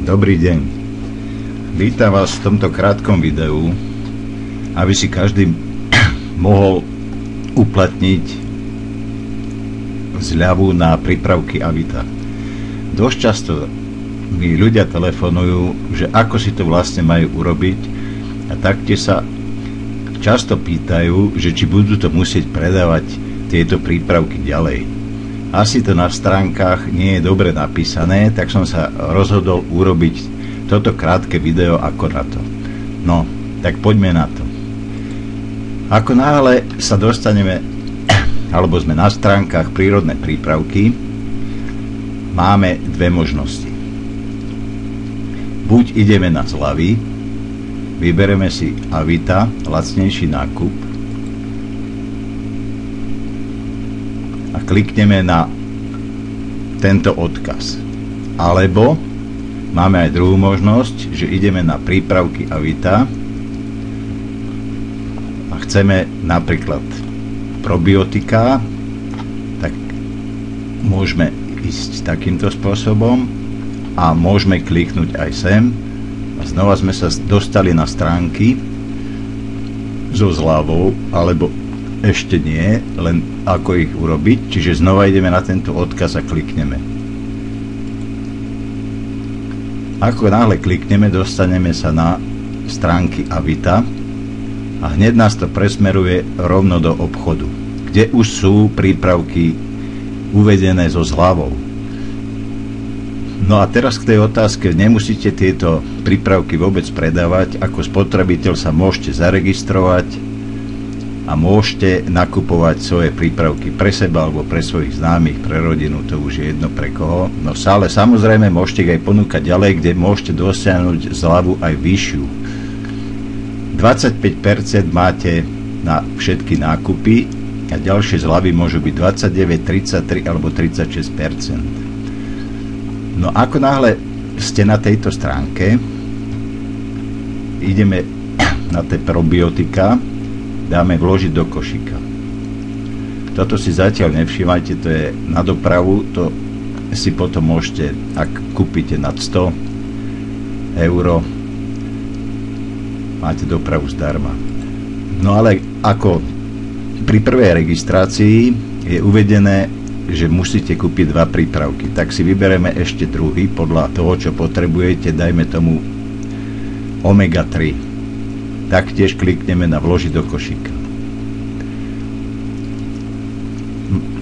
Dobrý deň. Vítam vás v tomto krátkom videu, aby si každý mohol uplatniť zľavu na prípravky Avita. Dosť často mi ľudia telefonujú, že ako si to vlastne majú urobiť, a taktiež sa často pýtajú, že či budú to musieť predávať tieto prípravky ďalej. Asi to na stránkach nie je dobre napísané, tak som sa rozhodol urobiť toto krátke video ako na to. No, tak poďme na to. Ako náhle sa dostaneme, alebo sme na stránkach prírodné prípravky, máme dve možnosti. Buď ideme na zľavy, vybereme si Avita, lacnejší nákup, a klikneme na tento odkaz. Alebo máme aj druhú možnosť, že ideme na prípravky Avita a chceme napríklad probiotika, tak môžeme ísť takýmto spôsobom a môžeme kliknúť aj sem a znova sme sa dostali na stránky so zľavou, alebo ešte nie, len ako ich urobiť, čiže znova ideme na tento odkaz a klikneme. Ako náhle klikneme, dostaneme sa na stránky Avita a hneď nás to presmeruje rovno do obchodu, kde už sú prípravky uvedené so zľavou. No a teraz k tej otázke, nemusíte tieto prípravky vôbec predávať, ako spotrebiteľ sa môžete zaregistrovať a môžete nakupovať svoje prípravky pre seba alebo pre svojich známych, pre rodinu, to už je jedno pre koho. No ale samozrejme môžete ich aj ponúkať ďalej, kde môžete dosiahnuť zľavu aj vyššiu. 25% máte na všetky nákupy a ďalšie zľavy môžu byť 29, 33 alebo 36%. No ako náhle ste na tejto stránke, ideme na tie probiotika, dáme vložiť do košíka. Toto si zatiaľ nevšímajte, to je na dopravu, to si potom môžete, ak kúpite nad 100 euro, máte dopravu zdarma. No ale ako pri prvej registrácii je uvedené, že musíte kúpiť dva prípravky, tak si vybereme ešte druhý podľa toho, čo potrebujete, dajme tomu omega 3. Taktiež klikneme na vložiť do košíka.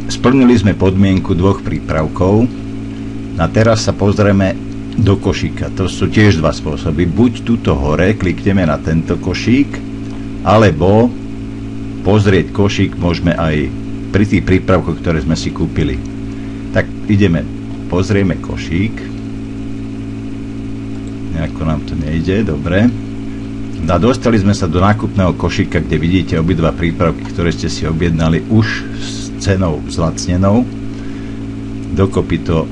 Splnili sme podmienku dvoch prípravkov a teraz sa pozrieme do košíka. To sú tiež dva spôsoby. Buď tuto hore klikneme na tento košík, alebo pozrieť košík môžeme aj pri tých prípravkoch, ktoré sme si kúpili. Tak ideme, pozrieme košík. Nejako nám to nejde, dobre. A dostali sme sa do nákupného košíka, kde vidíte obidva prípravky, ktoré ste si objednali už s cenou zlacnenou. Dokopy to...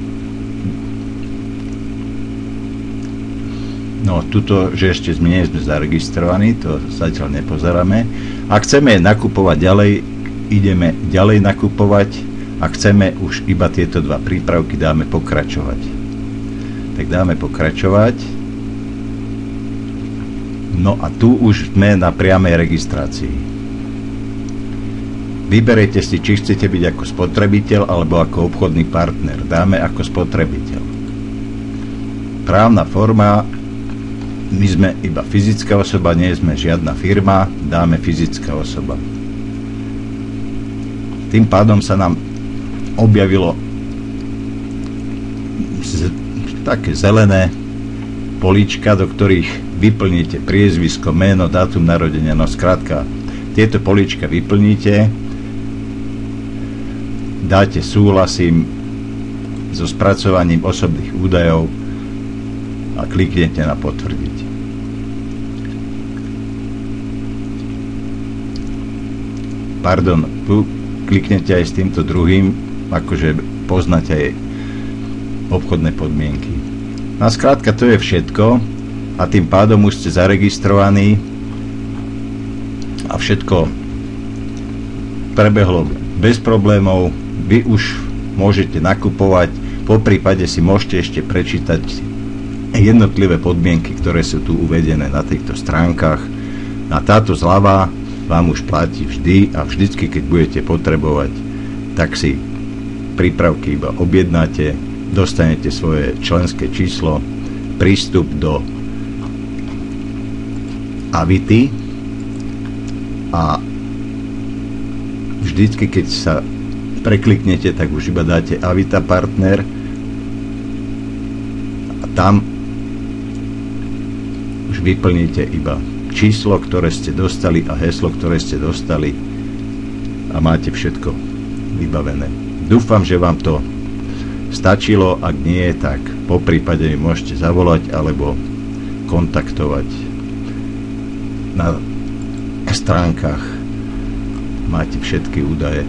No, tuto, že ešte nie sme zaregistrovaní, to zatiaľ nepozeráme. Ak chceme nakupovať ďalej, ideme ďalej nakupovať. Ak chceme už iba tieto dva prípravky, dáme pokračovať. Tak dáme pokračovať. No a tu už sme na priamej registrácii. Vyberete si, či chcete byť ako spotrebiteľ alebo ako obchodný partner. Dáme ako spotrebiteľ. Právna forma, my sme iba fyzická osoba, nie sme žiadna firma, dáme fyzická osoba. Tým pádom sa nám objavilo také zelené políčka, do ktorých vyplníte priezvisko, meno, dátum narodenia, no skrátka tieto políčka vyplníte, dáte súhlasím so spracovaním osobných údajov a kliknete na potvrdiť. Pardon, tu kliknete aj s týmto druhým, akože poznáte aj obchodné podmienky. No skrátka to je všetko. A tým pádom už ste zaregistrovaní a všetko prebehlo bez problémov. Vy už môžete nakupovať, poprípade si môžete ešte prečítať jednotlivé podmienky, ktoré sú tu uvedené na týchto stránkach. A táto zľava vám už platí vždy a vždycky, keď budete potrebovať, tak si prípravky iba objednáte, dostanete svoje členské číslo, prístup do Avity a vždycky, keď sa prekliknete, tak už iba dáte Avita Partner a tam už vyplníte iba číslo, ktoré ste dostali a heslo, ktoré ste dostali a máte všetko vybavené. Dúfam, že vám to stačilo. Ak nie, tak po prípade mi môžete zavolať alebo kontaktovať na stránkach. Máte všetky údaje.